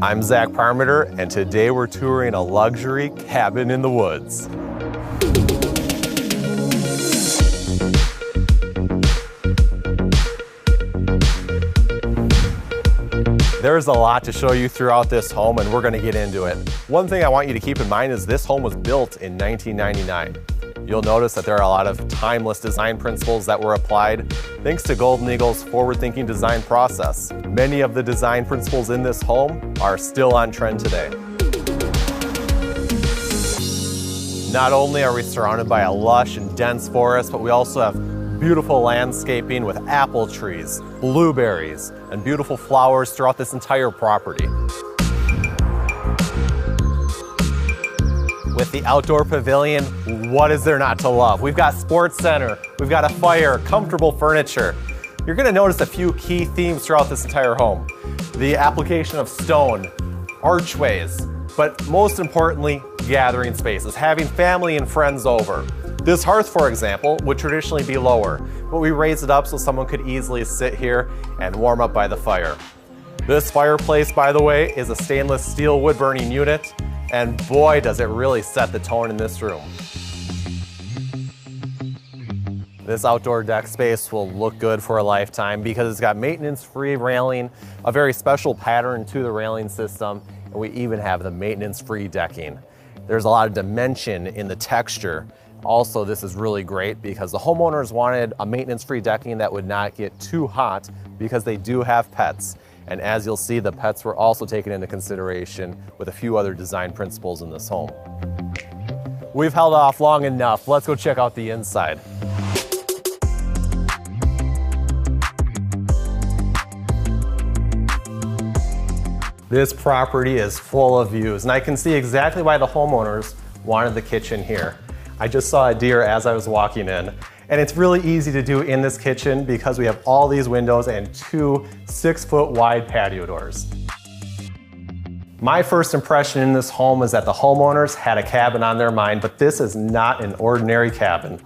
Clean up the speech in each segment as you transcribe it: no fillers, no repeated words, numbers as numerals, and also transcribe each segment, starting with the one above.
I'm Zach Parmiter, and today we're touring a luxury cabin in the woods. There's a lot to show you throughout this home, and we're going to get into it. One thing I want you to keep in mind is this home was built in 1999. You'll notice that there are a lot of timeless design principles that were applied thanks to Golden Eagle's forward-thinking design process. Many of the design principles in this home are still on trend today. Not only are we surrounded by a lush and dense forest, but we also have beautiful landscaping with apple trees, blueberries, and beautiful flowers throughout this entire property. With the outdoor pavilion, what is there not to love? We've got sports center, we've got a fire, comfortable furniture. You're gonna notice a few key themes throughout this entire home. The application of stone, archways, but most importantly, gathering spaces, having family and friends over. This hearth, for example, would traditionally be lower, but we raised it up so someone could easily sit here and warm up by the fire. This fireplace, by the way, is a stainless steel wood burning unit. And boy, does it really set the tone in this room. This outdoor deck space will look good for a lifetime because it's got maintenance-free railing, a very special pattern to the railing system, and we even have the maintenance-free decking. There's a lot of dimension in the texture. Also, this is really great because the homeowners wanted a maintenance-free decking that would not get too hot because they do have pets. And as you'll see, the pets were also taken into consideration with a few other design principles in this home. We've held off long enough. Let's go check out the inside. This property is full of views, and I can see exactly why the homeowners wanted the kitchen here. I just saw a deer as I was walking in. And it's really easy to do in this kitchen because we have all these windows and two 6-foot wide patio doors. My first impression in this home is that the homeowners had a cabin on their mind, but this is not an ordinary cabin.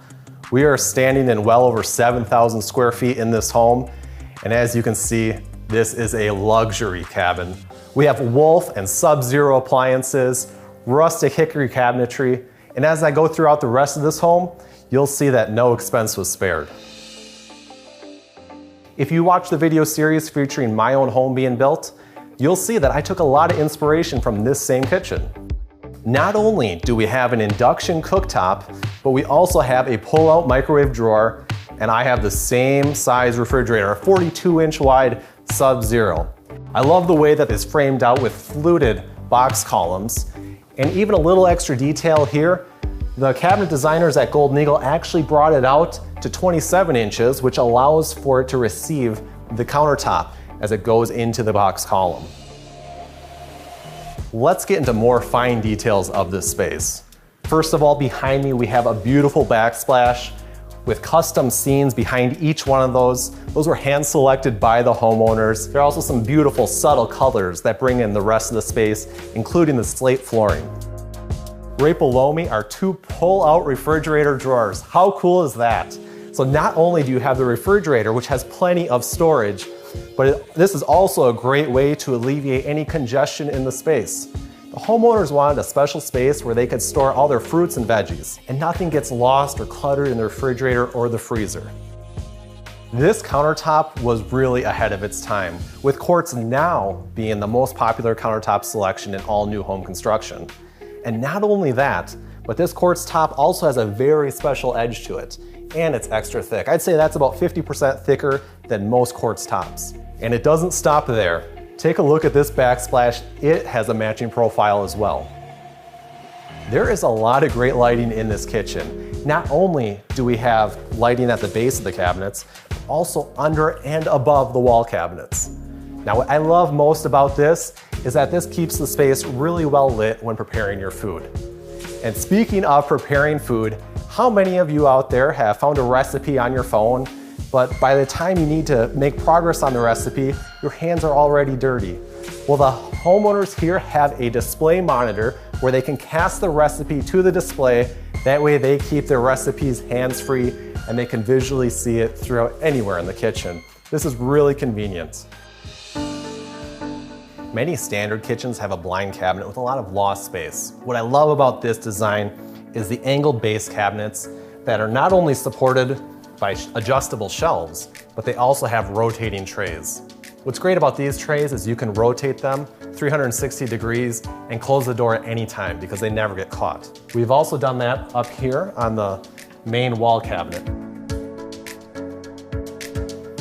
We are standing in well over 7,000 square feet in this home. And as you can see, this is a luxury cabin. We have Wolf and Sub-Zero appliances, rustic hickory cabinetry, and as I go throughout the rest of this home, you'll see that no expense was spared. If you watch the video series featuring my own home being built, you'll see that I took a lot of inspiration from this same kitchen. Not only do we have an induction cooktop, but we also have a pull-out microwave drawer, and I have the same size refrigerator, a 42-inch wide Sub-Zero. I love the way that it's framed out with fluted box columns, and even a little extra detail here. The cabinet designers at Golden Eagle actually brought it out to 27 inches, which allows for it to receive the countertop as it goes into the box column. Let's get into more fine details of this space. First of all, behind me we have a beautiful backsplash with custom scenes behind each one of those. Those were hand selected by the homeowners. There are also some beautiful subtle colors that bring in the rest of the space, including the slate flooring. Right below me are two pull-out refrigerator drawers. How cool is that? So not only do you have the refrigerator, which has plenty of storage, but this is also a great way to alleviate any congestion in the space. The homeowners wanted a special space where they could store all their fruits and veggies, and nothing gets lost or cluttered in the refrigerator or the freezer. This countertop was really ahead of its time, with quartz now being the most popular countertop selection in all new home construction. And not only that, but this quartz top also has a very special edge to it, and it's extra thick. I'd say that's about 50% thicker than most quartz tops. And it doesn't stop there. Take a look at this backsplash. It has a matching profile as well. There is a lot of great lighting in this kitchen. Not only do we have lighting at the base of the cabinets, but also under and above the wall cabinets. Now, what I love most about this is that this keeps the space really well lit when preparing your food. And speaking of preparing food, how many of you out there have found a recipe on your phone, but by the time you need to make progress on the recipe, your hands are already dirty? Well, the homeowners here have a display monitor where they can cast the recipe to the display. That way they keep their recipes hands-free and they can visually see it throughout anywhere in the kitchen. This is really convenient. Many standard kitchens have a blind cabinet with a lot of loft space. What I love about this design is the angled base cabinets that are not only supported by adjustable shelves, but they also have rotating trays. What's great about these trays is you can rotate them 360 degrees and close the door at any time because they never get caught. We've also done that up here on the main wall cabinet.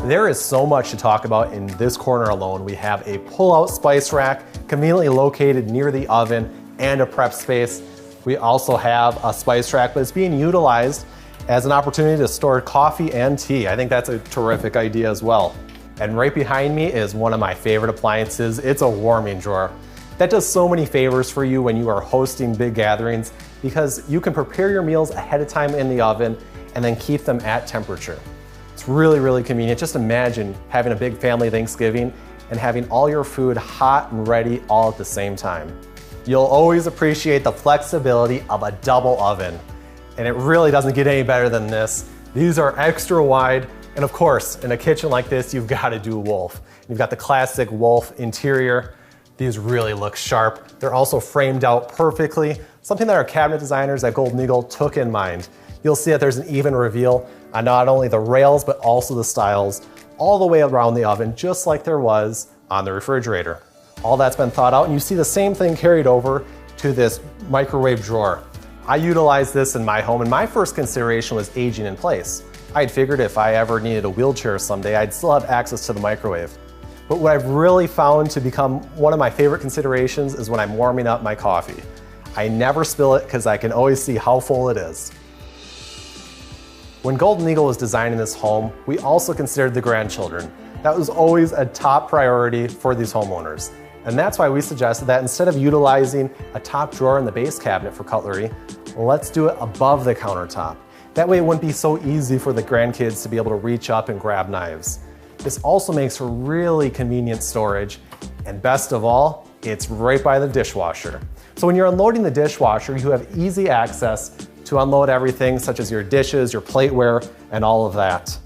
There is so much to talk about in this corner alone. We have a pull-out spice rack conveniently located near the oven and a prep space. We also have a spice rack, but it's being utilized as an opportunity to store coffee and tea. I think that's a terrific idea as well. And right behind me is one of my favorite appliances. It's a warming drawer. That does so many favors for you when you are hosting big gatherings because you can prepare your meals ahead of time in the oven and then keep them at temperature. It's really, really convenient. Just imagine having a big family Thanksgiving and having all your food hot and ready all at the same time. You'll always appreciate the flexibility of a double oven. And it really doesn't get any better than this. These are extra wide. And of course, in a kitchen like this, you've got to do Wolf. You've got the classic Wolf interior. These really look sharp. They're also framed out perfectly, something that our cabinet designers at Golden Eagle took in mind. You'll see that there's an even reveal on not only the rails, but also the stiles all the way around the oven, just like there was on the refrigerator. All that's been thought out, and you see the same thing carried over to this microwave drawer. I utilized this in my home, and my first consideration was aging in place. I'd figured if I ever needed a wheelchair someday, I'd still have access to the microwave. But what I've really found to become one of my favorite considerations is when I'm warming up my coffee. I never spill it because I can always see how full it is. When Golden Eagle was designing this home, we also considered the grandchildren. That was always a top priority for these homeowners. And that's why we suggested that instead of utilizing a top drawer in the base cabinet for cutlery, let's do it above the countertop. That way it wouldn't be so easy for the grandkids to be able to reach up and grab knives. This also makes for really convenient storage, and best of all, it's right by the dishwasher. So when you're unloading the dishwasher, you have easy access to unload everything such as your dishes, your plateware, and all of that.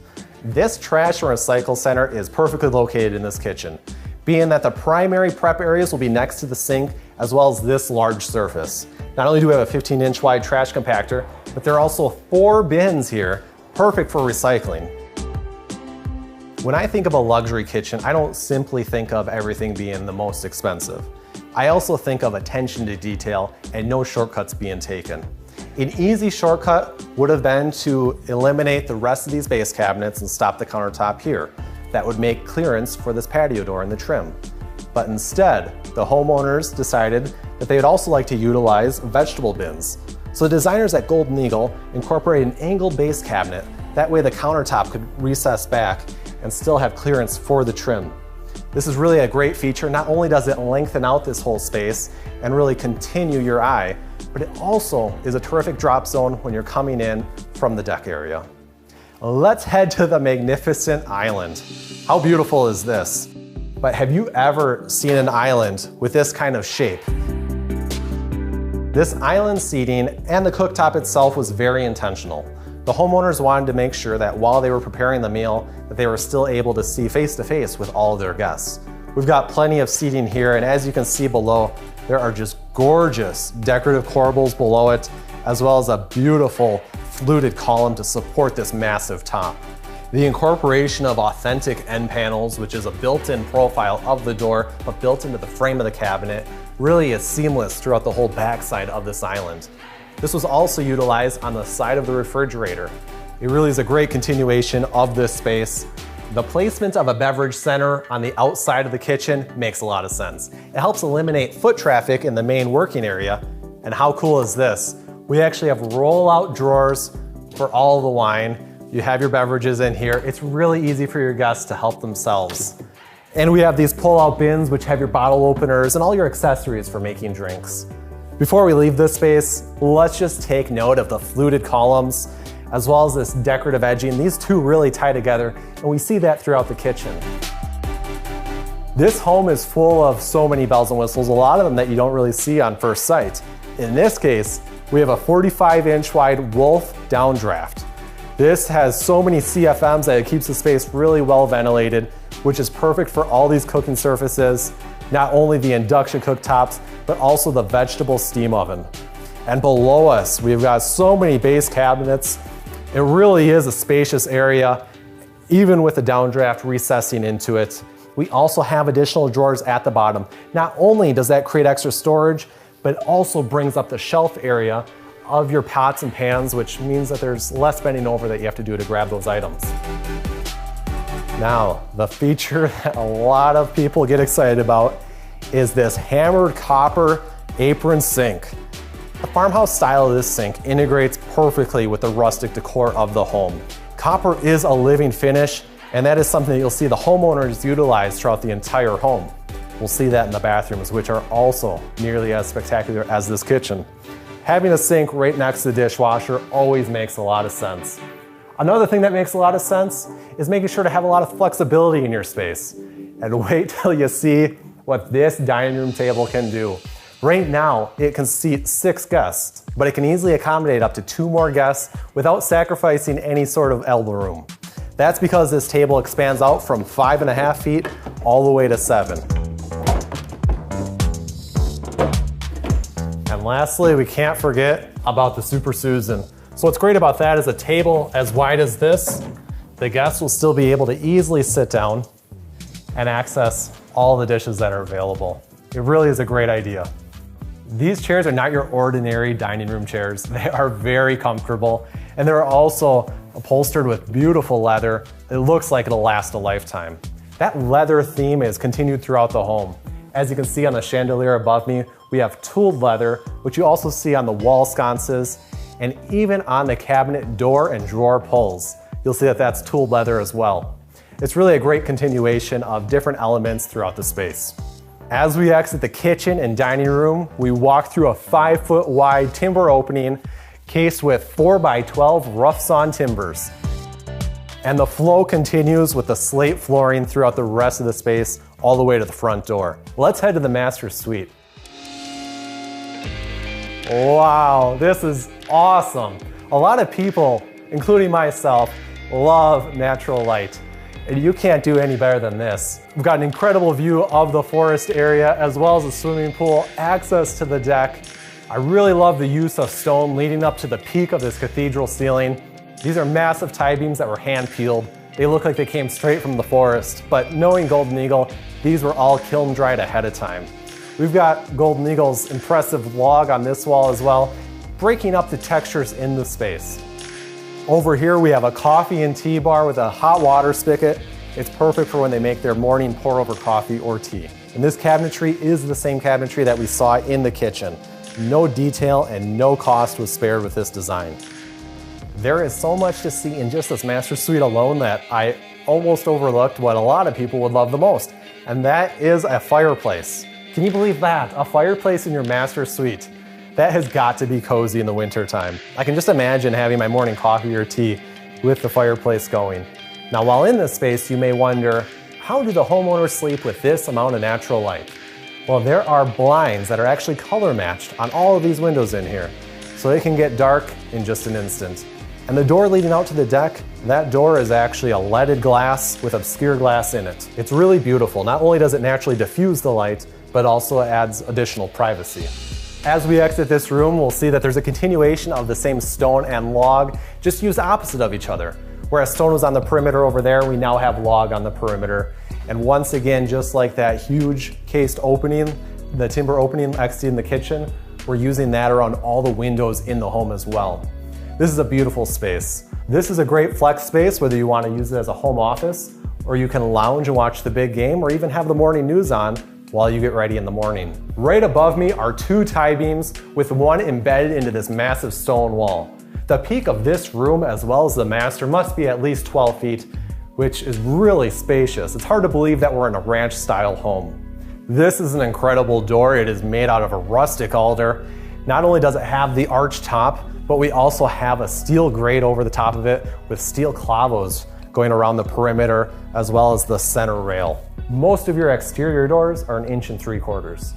This trash and recycle center is perfectly located in this kitchen, being that the primary prep areas will be next to the sink as well as this large surface. Not only do we have a 15-inch wide trash compactor, but there are also 4 bins here, perfect for recycling. When I think of a luxury kitchen, I don't simply think of everything being the most expensive. I also think of attention to detail and no shortcuts being taken. An easy shortcut would have been to eliminate the rest of these base cabinets and stop the countertop here. That would make clearance for this patio door and the trim. But instead, the homeowners decided that they would also like to utilize vegetable bins. So the designers at Golden Eagle incorporated an angled base cabinet. That way the countertop could recess back and still have clearance for the trim. This is really a great feature. Not only does it lengthen out this whole space and really continue your eye, but it also is a terrific drop zone when you're coming in from the deck area. Let's head to the magnificent island. How beautiful is this? But have you ever seen an island with this kind of shape? This island seating and the cooktop itself was very intentional. The homeowners wanted to make sure that while they were preparing the meal, that they were still able to see face to face with all of their guests. We've got plenty of seating here, and as you can see below, there are just gorgeous decorative corbels below it, as well as a beautiful fluted column to support this massive top. The incorporation of authentic end panels, which is a built-in profile of the door, but built into the frame of the cabinet, really is seamless throughout the whole backside of this island. This was also utilized on the side of the refrigerator. It really is a great continuation of this space. The placement of a beverage center on the outside of the kitchen makes a lot of sense. It helps eliminate foot traffic in the main working area. And how cool is this? We actually have roll-out drawers for all the wine. You have your beverages in here. It's really easy for your guests to help themselves. And we have these pull-out bins which have your bottle openers and all your accessories for making drinks. Before we leave this space, let's just take note of the fluted columns as well as this decorative edging. These two really tie together, and we see that throughout the kitchen. This home is full of so many bells and whistles, a lot of them that you don't really see on first sight. In this case, we have a 45-inch wide Wolf downdraft. This has so many CFMs that it keeps the space really well ventilated, which is perfect for all these cooking surfaces, not only the induction cooktops, but also the vegetable steam oven. And below us, we've got so many base cabinets. It really is a spacious area, even with the downdraft recessing into it. We also have additional drawers at the bottom. Not only does that create extra storage, but it also brings up the shelf area of your pots and pans, which means that there's less bending over that you have to do to grab those items. Now, the feature that a lot of people get excited about is this hammered copper apron sink. The farmhouse style of this sink integrates perfectly with the rustic decor of the home. Copper is a living finish, and that is something that you'll see the homeowners utilize throughout the entire home. We'll see that in the bathrooms, which are also nearly as spectacular as this kitchen. Having a sink right next to the dishwasher always makes a lot of sense. Another thing that makes a lot of sense is making sure to have a lot of flexibility in your space. And wait till you see what this dining room table can do. Right now, it can seat 6 guests, but it can easily accommodate up to 2 more guests without sacrificing any sort of elbow room. That's because this table expands out from 5.5 feet all the way to 7. And lastly, we can't forget about the Super Susan. So what's great about that is a table as wide as this, the guests will still be able to easily sit down and access all the dishes that are available. It really is a great idea. These chairs are not your ordinary dining room chairs. They are very comfortable, and they're also upholstered with beautiful leather. It looks like it'll last a lifetime. That leather theme is continued throughout the home. As you can see on the chandelier above me, we have tooled leather, which you also see on the wall sconces, and even on the cabinet door and drawer pulls. You'll see that that's tooled leather as well. It's really a great continuation of different elements throughout the space. As we exit the kitchen and dining room, we walk through a 5-foot wide timber opening cased with 4x12 rough sawn timbers. And the flow continues with the slate flooring throughout the rest of the space all the way to the front door. Let's head to the master suite. Wow, this is awesome. A lot of people, including myself, love natural light. And you can't do any better than this. We've got an incredible view of the forest area as well as the swimming pool, access to the deck. I really love the use of stone leading up to the peak of this cathedral ceiling. These are massive tie beams that were hand peeled. They look like they came straight from the forest, but knowing Golden Eagle, these were all kiln dried ahead of time. We've got Golden Eagle's impressive log on this wall as well, breaking up the textures in the space. Over here we have a coffee and tea bar with a hot water spigot. It's perfect for when they make their morning pour over coffee or tea. And this cabinetry is the same cabinetry that we saw in the kitchen. No detail and no cost was spared with this design. There is so much to see in just this master suite alone that I almost overlooked what a lot of people would love the most, and that is a fireplace. Can you believe that? A fireplace in your master suite. That has got to be cozy in the winter time. I can just imagine having my morning coffee or tea with the fireplace going. Now, while in this space, you may wonder, how do the homeowners sleep with this amount of natural light? Well, there are blinds that are actually color matched on all of these windows in here, so it can get dark in just an instant. And the door leading out to the deck, that door is actually a leaded glass with obscure glass in it. It's really beautiful. Not only does it naturally diffuse the light, but also adds additional privacy. As we exit this room, we'll see that there's a continuation of the same stone and log, just used opposite of each other. Whereas stone was on the perimeter over there, we now have log on the perimeter. And once again, just like that huge cased opening, the timber opening exiting the kitchen, we're using that around all the windows in the home as well. This is a beautiful space. This is a great flex space, whether you want to use it as a home office, or you can lounge and watch the big game, or even have the morning news on while you get ready in the morning. Right above me are 2 tie beams with one embedded into this massive stone wall. The peak of this room as well as the master must be at least 12 feet, which is really spacious. It's hard to believe that we're in a ranch style home. This is an incredible door. It is made out of a rustic alder. Not only does it have the arch top, but we also have a steel grate over the top of it with steel clavos going around the perimeter as well as the center rail. Most of your exterior doors are 1.75 inches.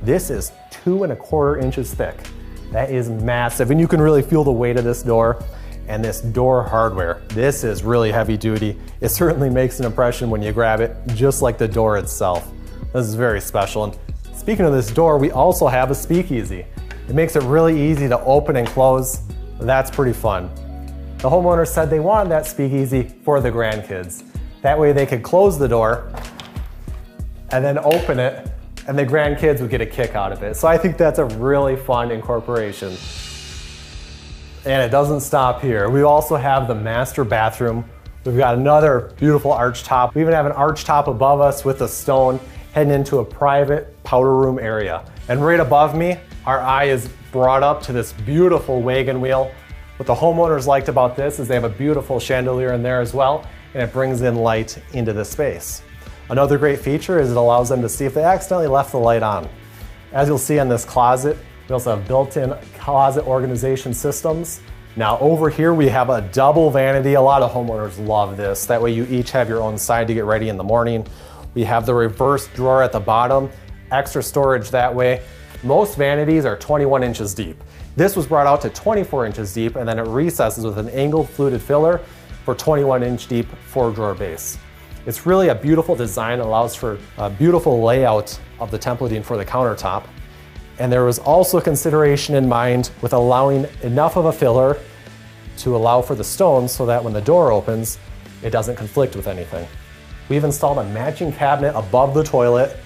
This is 2.25 inches thick. That is massive, and you can really feel the weight of this door. And this door hardware, this is really heavy duty. It certainly makes an impression when you grab it, just like the door itself. This is very special. And speaking of this door, we also have a speakeasy. It makes it really easy to open and close. That's pretty fun. The homeowner said they wanted that speakeasy for the grandkids. That way they could close the door and then open it, and the grandkids would get a kick out of it. So I think that's a really fun incorporation. And it doesn't stop here. We also have the master bathroom. We've got another beautiful arch top. We even have an arch top above us with a stone heading into a private powder room area. And right above me, our eye is brought up to this beautiful wagon wheel. What the homeowners liked about this is they have a beautiful chandelier in there as well, and it brings in light into the space. Another great feature is it allows them to see if they accidentally left the light on. As you'll see in this closet, we also have built-in closet organization systems. Now over here we have a double vanity. A lot of homeowners love this. That way you each have your own side to get ready in the morning. We have the reverse drawer at the bottom, extra storage that way. Most vanities are 21 inches deep. This was brought out to 24 inches deep, and then it recesses with an angled fluted filler for 21-inch deep 4-drawer base. It's really a beautiful design. It allows for a beautiful layout of the templating for the countertop. And there was also consideration in mind with allowing enough of a filler to allow for the stones so that when the door opens, it doesn't conflict with anything. We've installed a matching cabinet above the toilet,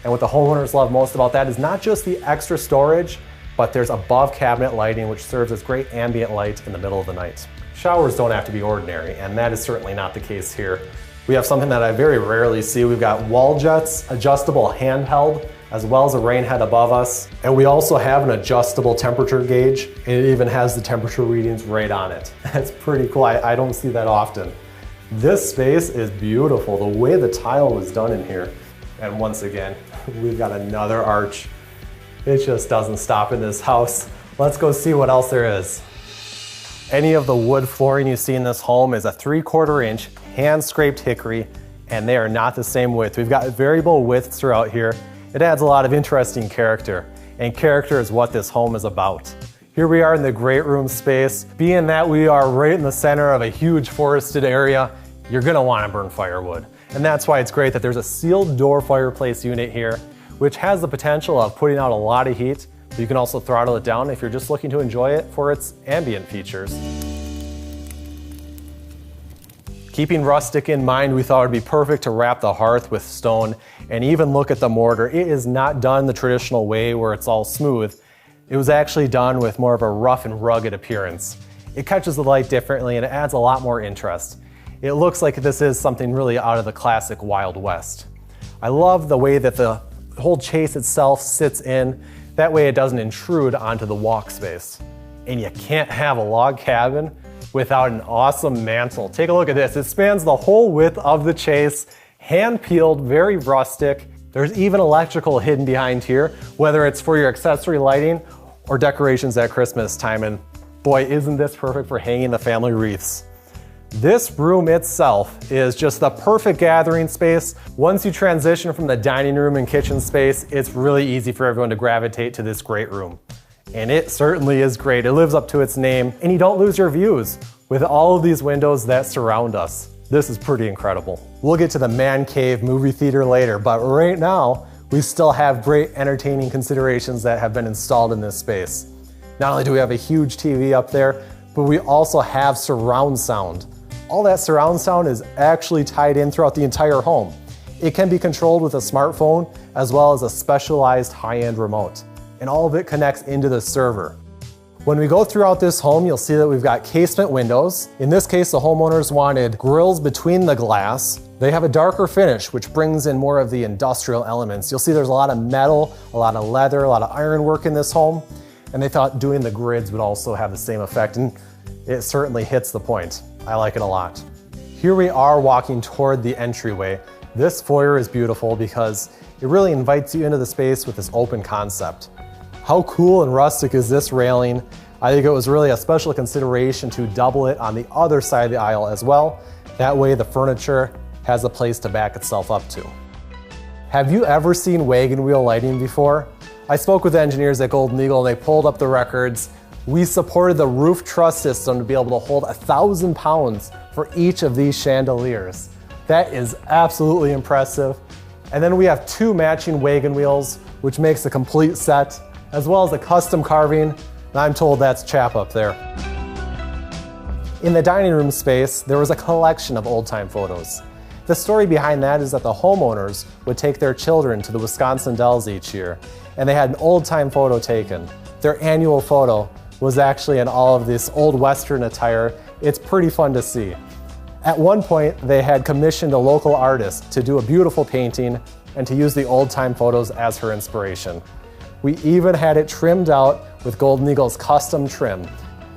and what the homeowners love most about that is not just the extra storage, but there's above cabinet lighting which serves as great ambient light in the middle of the night. Showers don't have to be ordinary, and that is certainly not the case here. We have something that I very rarely see. We've got wall jets, adjustable handheld, as well as a rain head above us. And we also have an adjustable temperature gauge, and it even has the temperature readings right on it. That's pretty cool. I don't see that often. This space is beautiful, the way the tile was done in here. And once again, we've got another arch. It just doesn't stop in this house. Let's go see what else there is. Any of the wood flooring you see in this home is a 3/4 inch hand scraped hickory, and they are not the same width. We've got variable widths throughout here. It adds a lot of interesting character, and character is what this home is about. Here we are in the great room space. Being that we are right in the center of a huge forested area, you're gonna wanna burn firewood. And that's why it's great that there's a sealed door fireplace unit here, which has the potential of putting out a lot of heat, but you can also throttle it down if you're just looking to enjoy it for its ambient features. Keeping rustic in mind, we thought it would be perfect to wrap the hearth with stone and even look at the mortar. It is not done the traditional way where it's all smooth. It was actually done with more of a rough and rugged appearance. It catches the light differently and it adds a lot more interest. It looks like this is something really out of the classic Wild West. I love the way that the whole chase itself sits in. That way it doesn't intrude onto the walk space. And you can't have a log cabin without an awesome mantle. Take a look at this. It spans the whole width of the chase, hand peeled, very rustic. There's even electrical hidden behind here, whether it's for your accessory lighting or decorations at Christmas time. And boy, isn't this perfect for hanging the family wreaths. This room itself is just the perfect gathering space. Once you transition from the dining room and kitchen space, it's really easy for everyone to gravitate to this great room. And it certainly is great. It lives up to its name, and you don't lose your views with all of these windows that surround us. This is pretty incredible. We'll get to the man cave movie theater later, but right now, we still have great entertaining considerations that have been installed in this space. Not only do we have a huge TV up there, but we also have surround sound. All that surround sound is actually tied in throughout the entire home. It can be controlled with a smartphone as well as a specialized high-end remote. And all of it connects into the server. When we go throughout this home, you'll see that we've got casement windows. In this case, the homeowners wanted grills between the glass. They have a darker finish, which brings in more of the industrial elements. You'll see there's a lot of metal, a lot of leather, a lot of iron work in this home. And they thought doing the grids would also have the same effect, and it certainly hits the point. I like it a lot. Here we are walking toward the entryway. This foyer is beautiful because it really invites you into the space with this open concept. How cool and rustic is this railing? I think it was really a special consideration to double it on the other side of the aisle as well. That way the furniture has a place to back itself up to. Have you ever seen wagon wheel lighting before? I spoke with engineers at Golden Eagle and they pulled up the records We supported the roof truss system to be able to hold 1,000 pounds for each of these chandeliers. That is absolutely impressive. And then we have 2 matching wagon wheels, which makes a complete set, as well as a custom carving. And I'm told that's Chap up there. In the dining room space, there was a collection of old-time photos. The story behind that is that the homeowners would take their children to the Wisconsin Dells each year, and they had an old-time photo taken. Their annual photo was actually in all of this old Western attire. It's pretty fun to see. At one point, they had commissioned a local artist to do a beautiful painting and to use the old-time photos as her inspiration. We even had it trimmed out with Golden Eagle's custom trim.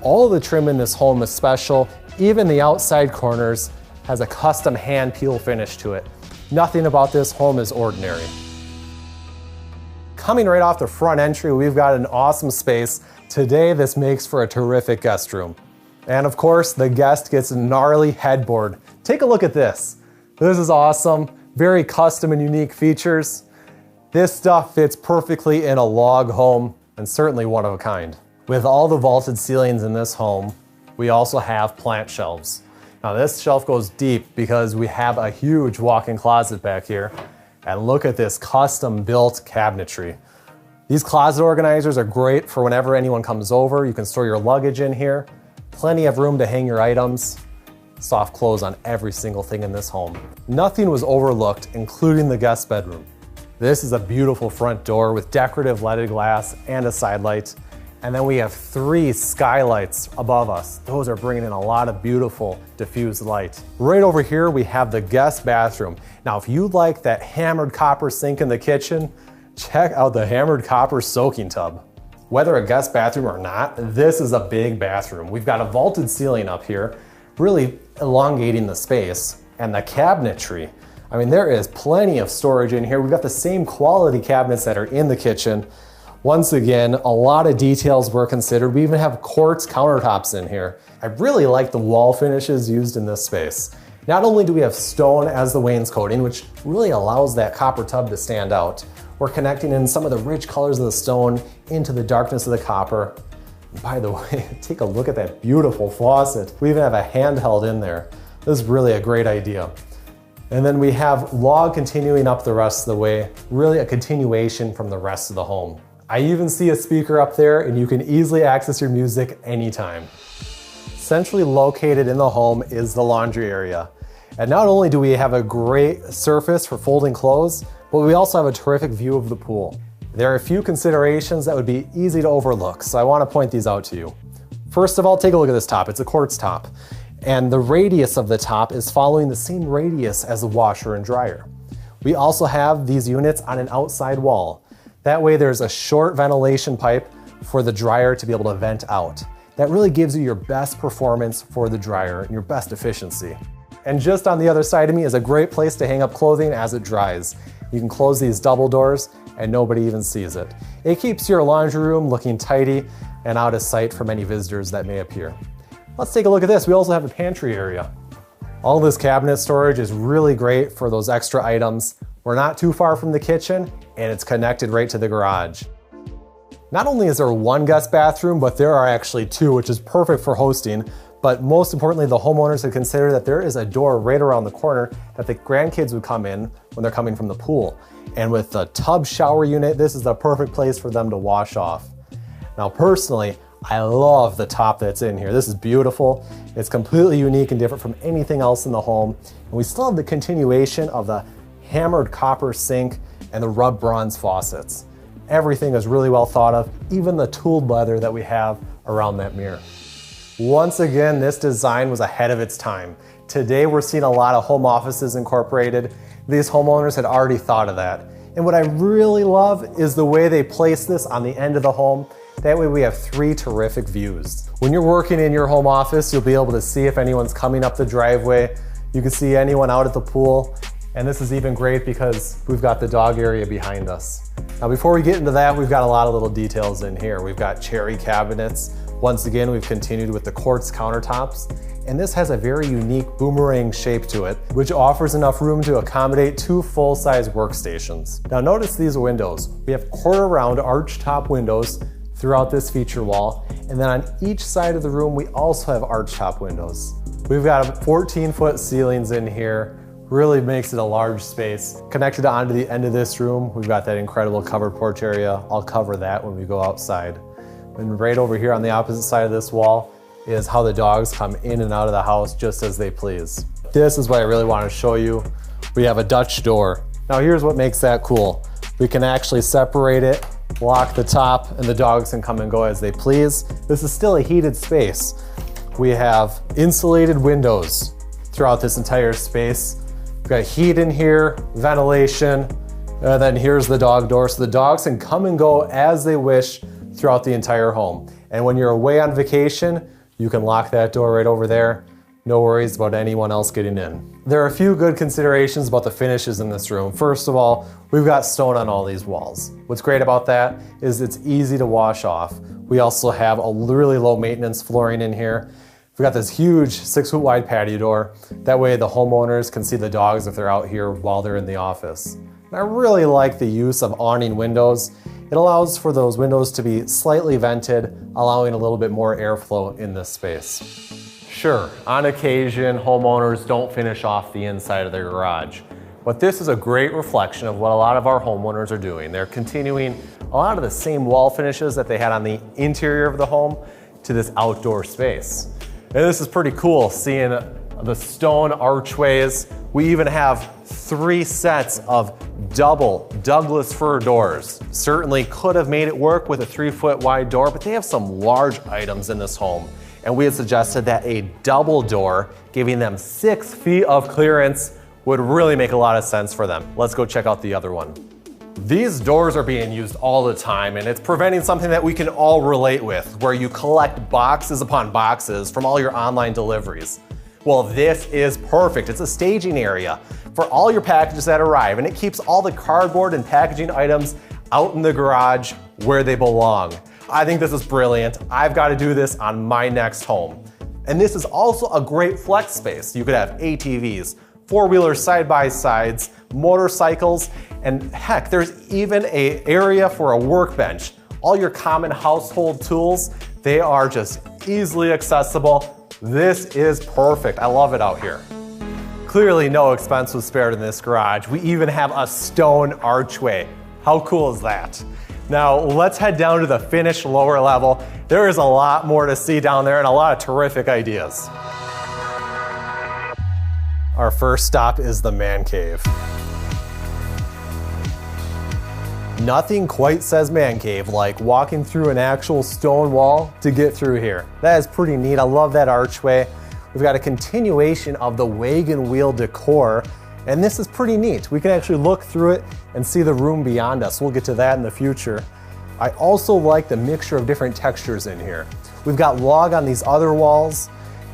All of the trim in this home is special. Even the outside corners has a custom hand peel finish to it. Nothing about this home is ordinary. Coming right off the front entry, we've got an awesome space. Today, this makes for a terrific guest room. And of course, the guest gets a gnarly headboard. Take a look at this. This is awesome. Very custom and unique features. This stuff fits perfectly in a log home and certainly one of a kind. With all the vaulted ceilings in this home, we also have plant shelves. Now this shelf goes deep because we have a huge walk-in closet back here. And look at this custom built cabinetry. These closet organizers are great for whenever anyone comes over. You can store your luggage in here. Plenty of room to hang your items. Soft close on every single thing in this home. Nothing was overlooked, including the guest bedroom. This is a beautiful front door with decorative leaded glass and a side light. And then we have 3 skylights above us. Those are bringing in a lot of beautiful diffused light. Right over here, we have the guest bathroom. Now, if you like that hammered copper sink in the kitchen, check out the hammered copper soaking tub. Whether a guest bathroom or not, this is a big bathroom. We've got a vaulted ceiling up here, really elongating the space. And the cabinetry, I mean, there is plenty of storage in here. We've got the same quality cabinets that are in the kitchen. Once again, a lot of details were considered. We even have quartz countertops in here. I really like the wall finishes used in this space. Not only do we have stone as the wainscoting, which really allows that copper tub to stand out, we're connecting in some of the rich colors of the stone into the darkness of the copper. And by the way, take a look at that beautiful faucet. We even have a handheld in there. This is really a great idea. And then we have log continuing up the rest of the way, really a continuation from the rest of the home. I even see a speaker up there, and you can easily access your music anytime. Centrally located in the home is the laundry area. And not only do we have a great surface for folding clothes, but we also have a terrific view of the pool. There are a few considerations that would be easy to overlook, so I want to point these out to you. First of all, take a look at this top. It's a quartz top. And the radius of the top is following the same radius as the washer and dryer. We also have these units on an outside wall. That way there's a short ventilation pipe for the dryer to be able to vent out. That really gives you your best performance for the dryer and your best efficiency. And just on the other side of me is a great place to hang up clothing as it dries. You can close these double doors and nobody even sees it. It keeps your laundry room looking tidy and out of sight from any visitors that may appear. Let's take a look at this. We also have a pantry area. All this cabinet storage is really great for those extra items. We're not too far from the kitchen, and it's connected right to the garage. Not only is there 1 guest bathroom, but there are actually 2, which is perfect for hosting. But most importantly, the homeowners have considered that there is a door right around the corner that the grandkids would come in when they're coming from the pool. And with the tub shower unit, this is the perfect place for them to wash off. Now, personally, I love the top that's in here. This is beautiful. It's completely unique and different from anything else in the home. And we still have the continuation of the hammered copper sink and the rubbed bronze faucets. Everything is really well thought of, even the tooled leather that we have around that mirror. Once again, this design was ahead of its time. Today, we're seeing a lot of home offices incorporated. These homeowners had already thought of that. And what I really love is the way they place this on the end of the home. That way we have 3 terrific views. When you're working in your home office, you'll be able to see if anyone's coming up the driveway. You can see anyone out at the pool. And this is even great because we've got the dog area behind us. Now before we get into that, we've got a lot of little details in here. We've got cherry cabinets. Once again, we've continued with the quartz countertops. And this has a very unique boomerang shape to it, which offers enough room to accommodate 2 full-size workstations. Now notice these windows. We have quarter-round arch top windows throughout this feature wall. And then on each side of the room, we also have arch top windows. We've got 14-foot ceilings in here, really makes it a large space. Connected onto the end of this room, we've got that incredible covered porch area. I'll cover that when we go outside. And right over here on the opposite side of this wall is how the dogs come in and out of the house just as they please. This is what I really want to show you. We have a Dutch door. Now here's what makes that cool. We can actually separate it, lock the top, and the dogs can come and go as they please. This is still a heated space. We have insulated windows throughout this entire space. We've got heat in here, ventilation, and then here's the dog door. So the dogs can come and go as they wish throughout the entire home. And when you're away on vacation, you can lock that door right over there. No worries about anyone else getting in. There are a few good considerations about the finishes in this room. First of all, we've got stone on all these walls. What's great about that is it's easy to wash off. We also have a really low maintenance flooring in here. We've got this huge 6-foot wide patio door. That way the homeowners can see the dogs if they're out here while they're in the office. And I really like the use of awning windows. It allows for those windows to be slightly vented, allowing a little bit more airflow in this space. Sure, on occasion, homeowners don't finish off the inside of their garage, but this is a great reflection of what a lot of our homeowners are doing. They're continuing a lot of the same wall finishes that they had on the interior of the home to this outdoor space. And this is pretty cool, seeing the stone archways. We even have 3 sets of double Douglas fir doors. Certainly could have made it work with a 3-foot wide door, but they have some large items in this home. And we had suggested that a double door, giving them 6 feet of clearance, would really make a lot of sense for them. Let's go check out the other one. These doors are being used all the time, and it's preventing something that we can all relate with, where you collect boxes upon boxes from all your online deliveries. Well, this is perfect. It's a staging area for all your packages that arrive, and it keeps all the cardboard and packaging items out in the garage where they belong. I think this is brilliant. I've got to do this on my next home. And this is also a great flex space. You could have ATVs, 4-wheelers, side-by-sides, motorcycles, and heck, there's even an area for a workbench. All your common household tools, they are just easily accessible. This is perfect. I love it out here. Clearly no expense was spared in this garage. We even have a stone archway. How cool is that? Now let's head down to the finished lower level. There is a lot more to see down there and a lot of terrific ideas. Our first stop is the man cave. Nothing quite says man cave like walking through an actual stone wall to get through here. That is pretty neat. I love that archway. We've got a continuation of the wagon wheel decor, and this is pretty neat. We can actually look through it and see the room beyond us. We'll get to that in the future. I also like the mixture of different textures in here. We've got log on these other walls,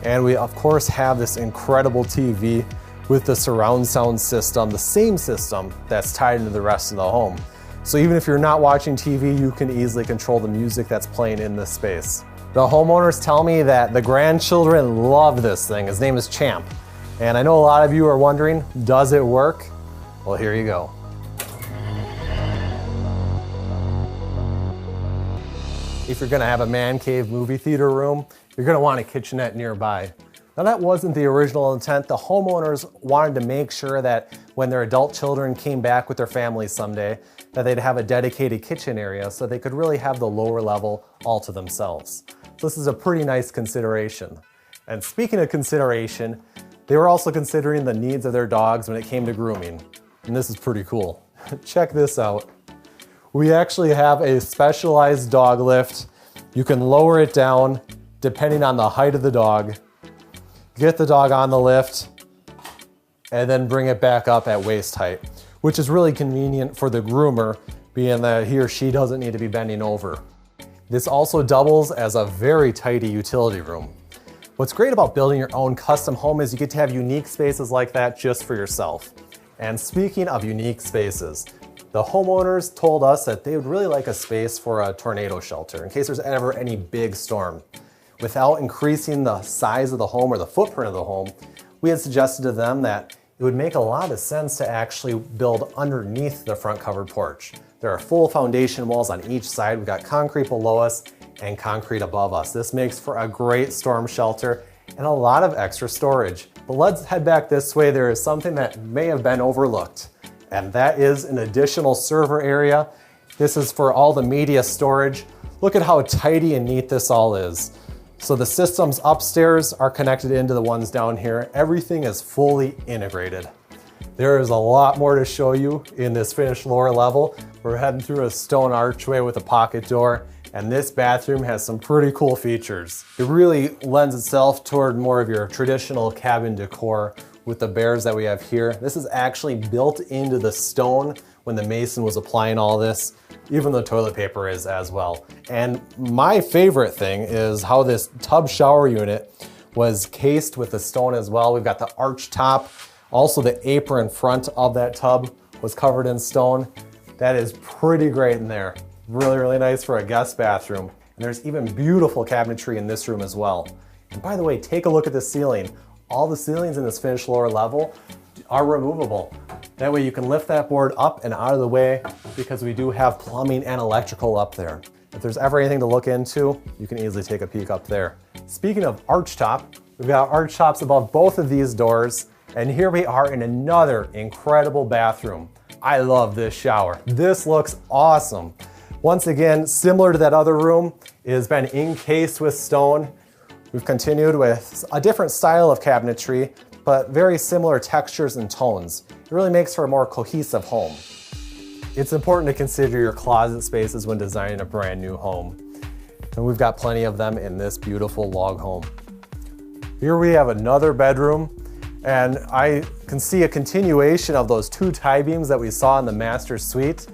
and we of course have this incredible TV with the surround sound system, the same system that's tied into the rest of the home. So even if you're not watching TV, you can easily control the music that's playing in this space. The homeowners tell me that the grandchildren love this thing. His name is Champ. And I know a lot of you are wondering, does it work? Well, here you go. If you're gonna have a man cave movie theater room, you're gonna want a kitchenette nearby. Now that wasn't the original intent. The homeowners wanted to make sure that when their adult children came back with their families someday, that they'd have a dedicated kitchen area so they could really have the lower level all to themselves. So this is a pretty nice consideration. And speaking of consideration, they were also considering the needs of their dogs when it came to grooming. And this is pretty cool. Check this out. We actually have a specialized dog lift. You can lower it down depending on the height of the dog. Get the dog on the lift and then bring it back up at waist height, which is really convenient for the groomer, being that he or she doesn't need to be bending over. This also doubles as a very tidy utility room. What's great about building your own custom home is you get to have unique spaces like that just for yourself. And speaking of unique spaces, the homeowners told us that they would really like a space for a tornado shelter in case there's ever any big storm. Without increasing the size of the home or the footprint of the home, we had suggested to them that it would make a lot of sense to actually build underneath the front covered porch. There are full foundation walls on each side. We've got concrete below us and concrete above us. This makes for a great storm shelter and a lot of extra storage. But let's head back this way. There is something that may have been overlooked, and that is an additional server area. This is for all the media storage. Look at how tidy and neat this all is. So the systems upstairs are connected into the ones down here. Everything is fully integrated. There is a lot more to show you in this finished lower level. We're heading through a stone archway with a pocket door, and this bathroom has some pretty cool features. It really lends itself toward more of your traditional cabin decor with the bears that we have here. This is actually built into the stone when the mason was applying all this. Even the toilet paper is as well. And my favorite thing is how this tub shower unit was cased with the stone as well. We've got the arch top. Also the apron front of that tub was covered in stone. That is pretty great in there. Really, really nice for a guest bathroom. And there's even beautiful cabinetry in this room as well. And by the way, take a look at the ceiling. All the ceilings in this finished lower level are removable. That way you can lift that board up and out of the way because we do have plumbing and electrical up there. If there's ever anything to look into, you can easily take a peek up there. Speaking of arch top, we've got arch tops above both of these doors. And here we are in another incredible bathroom. I love this shower. This looks awesome. Once again, similar to that other room, it has been encased with stone. We've continued with a different style of cabinetry, but very similar textures and tones. It really makes for a more cohesive home. It's important to consider your closet spaces when designing a brand new home. And we've got plenty of them in this beautiful log home. Here we have another bedroom, and I can see a continuation of those two tie beams that we saw in the master suite.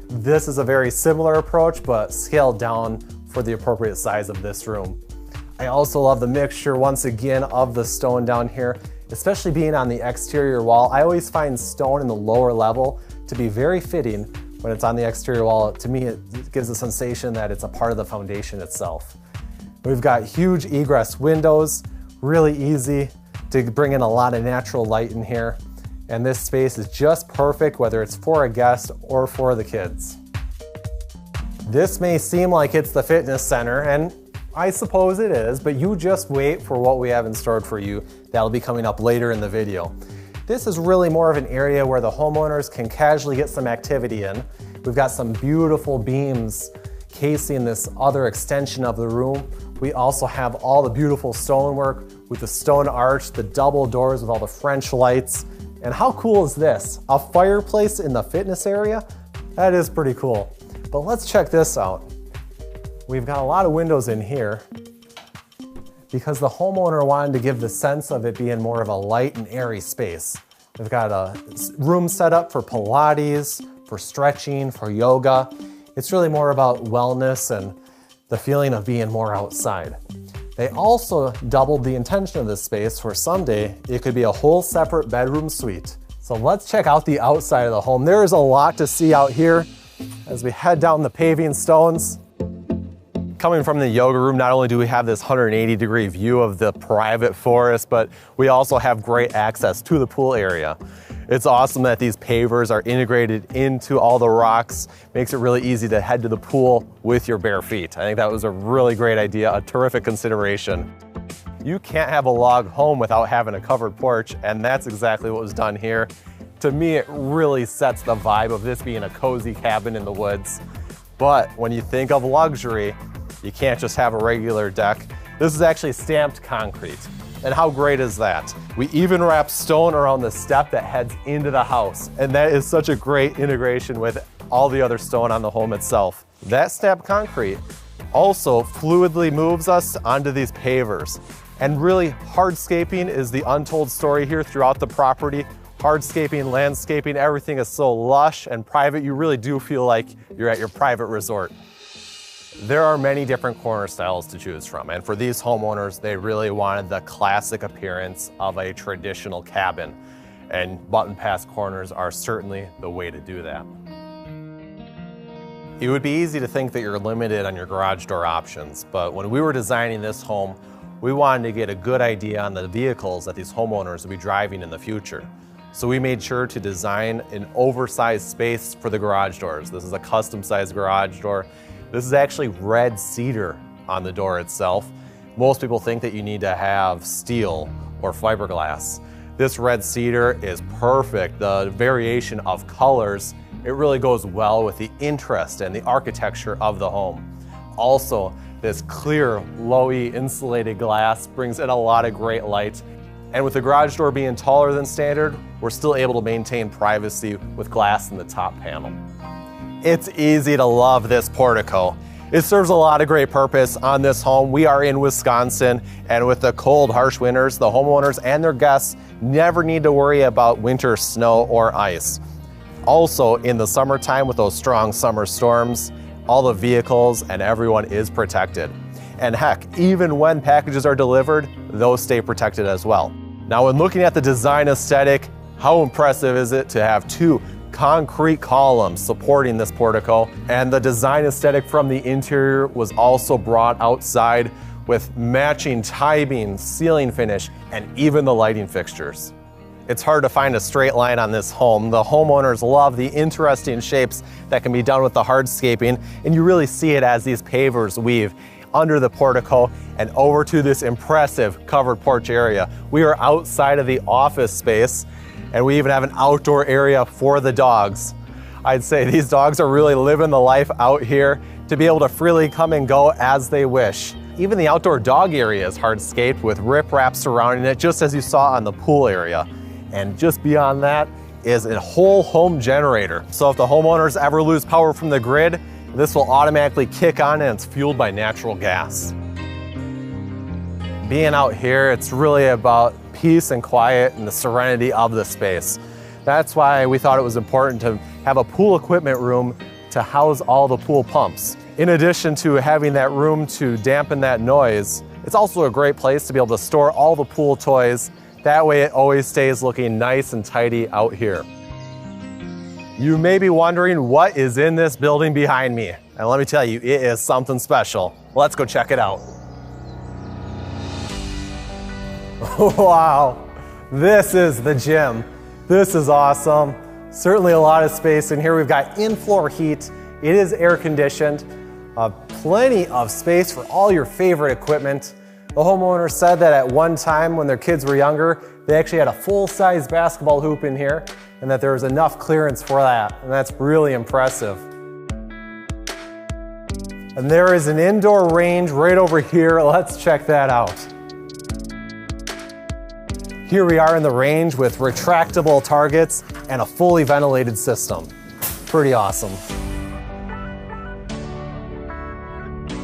This is a very similar approach, but scaled down for the appropriate size of this room. I also love the mixture, once again, of the stone down here, especially being on the exterior wall. I always find stone in the lower level to be very fitting when it's on the exterior wall. To me, it gives a sensation that it's a part of the foundation itself. We've got huge egress windows, really easy to bring in a lot of natural light in here. And this space is just perfect, whether it's for a guest or for the kids. This may seem like it's the fitness center, and I suppose it is, but you just wait for what we have in store for you. That'll be coming up later in the video. This is really more of an area where the homeowners can casually get some activity in. We've got some beautiful beams casing this other extension of the room. We also have all the beautiful stonework with the stone arch, the double doors with all the French lights. And how cool is this? A fireplace in the fitness area? That is pretty cool. But let's check this out. We've got a lot of windows in here because the homeowner wanted to give the sense of it being more of a light and airy space. We've got a room set up for Pilates, for stretching, for yoga. It's really more about wellness and the feeling of being more outside. They also doubled the intention of this space for someday it could be a whole separate bedroom suite. So let's check out the outside of the home. There is a lot to see out here as we head down the paving stones. Coming from the yoga room, not only do we have this 180-degree view of the private forest, but we also have great access to the pool area. It's awesome that these pavers are integrated into all the rocks. Makes it really easy to head to the pool with your bare feet. I think that was a really great idea, a terrific consideration. You can't have a log home without having a covered porch, and that's exactly what was done here. To me, it really sets the vibe of this being a cozy cabin in the woods. But when you think of luxury, you can't just have a regular deck. This is actually stamped concrete. And how great is that? We even wrap stone around the step that heads into the house. And that is such a great integration with all the other stone on the home itself. That stamped concrete also fluidly moves us onto these pavers. And really, hardscaping is the untold story here throughout the property. Hardscaping, landscaping, everything is so lush and private, you really do feel like you're at your private resort. There are many different corner styles to choose from, and for these homeowners, they really wanted the classic appearance of a traditional cabin, and button pass corners are certainly the way to do that. It would be easy to think that you're limited on your garage door options, but when we were designing this home, we wanted to get a good idea on the vehicles that these homeowners would be driving in the future. So we made sure to design an oversized space for the garage doors. This is a custom sized garage door. This is actually red cedar on the door itself. Most people think that you need to have steel or fiberglass. This red cedar is perfect. The variation of colors, it really goes well with the interest and the architecture of the home. Also, this clear, low-E insulated glass brings in a lot of great light. And with the garage door being taller than standard, we're still able to maintain privacy with glass in the top panel. It's easy to love this portico. It serves a lot of great purpose on this home. We are in Wisconsin, and with the cold, harsh winters, the homeowners and their guests never need to worry about winter snow or ice. Also, in the summertime with those strong summer storms, all the vehicles and everyone is protected. And heck, even when packages are delivered, those stay protected as well. Now, when looking at the design aesthetic, how impressive is it to have two concrete columns supporting this portico? And the design aesthetic from the interior was also brought outside with matching tie beam, ceiling finish, and even the lighting fixtures. It's hard to find a straight line on this home. The homeowners love the interesting shapes that can be done with the hardscaping, and you really see it as these pavers weave under the portico and over to this impressive covered porch area. We are outside of the office space, and we even have an outdoor area for the dogs. I'd say these dogs are really living the life out here to be able to freely come and go as they wish. Even the outdoor dog area is hardscaped with riprap surrounding it, just as you saw on the pool area. And just beyond that is a whole home generator. So if the homeowners ever lose power from the grid, this will automatically kick on and it's fueled by natural gas. Being out here, it's really about peace and quiet and the serenity of the space. That's why we thought it was important to have a pool equipment room to house all the pool pumps. In addition to having that room to dampen that noise, it's also a great place to be able to store all the pool toys. That way it always stays looking nice and tidy out here. You may be wondering what is in this building behind me. And let me tell you, it is something special. Let's go check it out. Wow, this is the gym. This is awesome. Certainly a lot of space in here. We've got in-floor heat. It is air conditioned. Plenty of space for all your favorite equipment. The homeowner said that at one time when their kids were younger, they actually had a full-size basketball hoop in here and that there was enough clearance for that. And that's really impressive. And there is an indoor range right over here. Let's check that out. Here we are in the range with retractable targets and a fully ventilated system. Pretty awesome.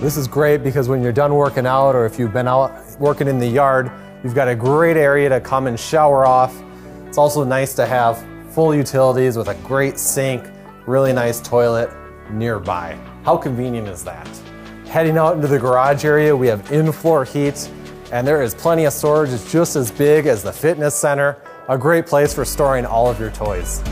This is great because when you're done working out or if you've been out working in the yard, you've got a great area to come and shower off. It's also nice to have full utilities with a great sink, really nice toilet nearby. How convenient is that? Heading out into the garage area, we have in-floor heat, and there is plenty of storage. It's just as big as the fitness center, a great place for storing all of your toys.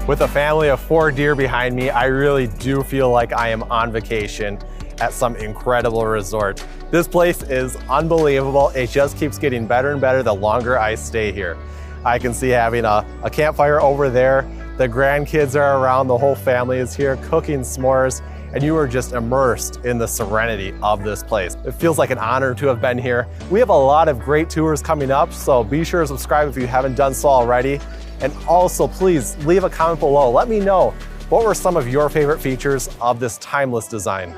With a family of 4 deer behind me, I really do feel like I am on vacation at some incredible resort. This place is unbelievable. It just keeps getting better and better the longer I stay here. I can see having a campfire over there. The grandkids are around, the whole family is here cooking s'mores, and you are just immersed in the serenity of this place. It feels like an honor to have been here. We have a lot of great tours coming up, so be sure to subscribe if you haven't done so already. And also, please leave a comment below. Let me know what were some of your favorite features of this timeless design.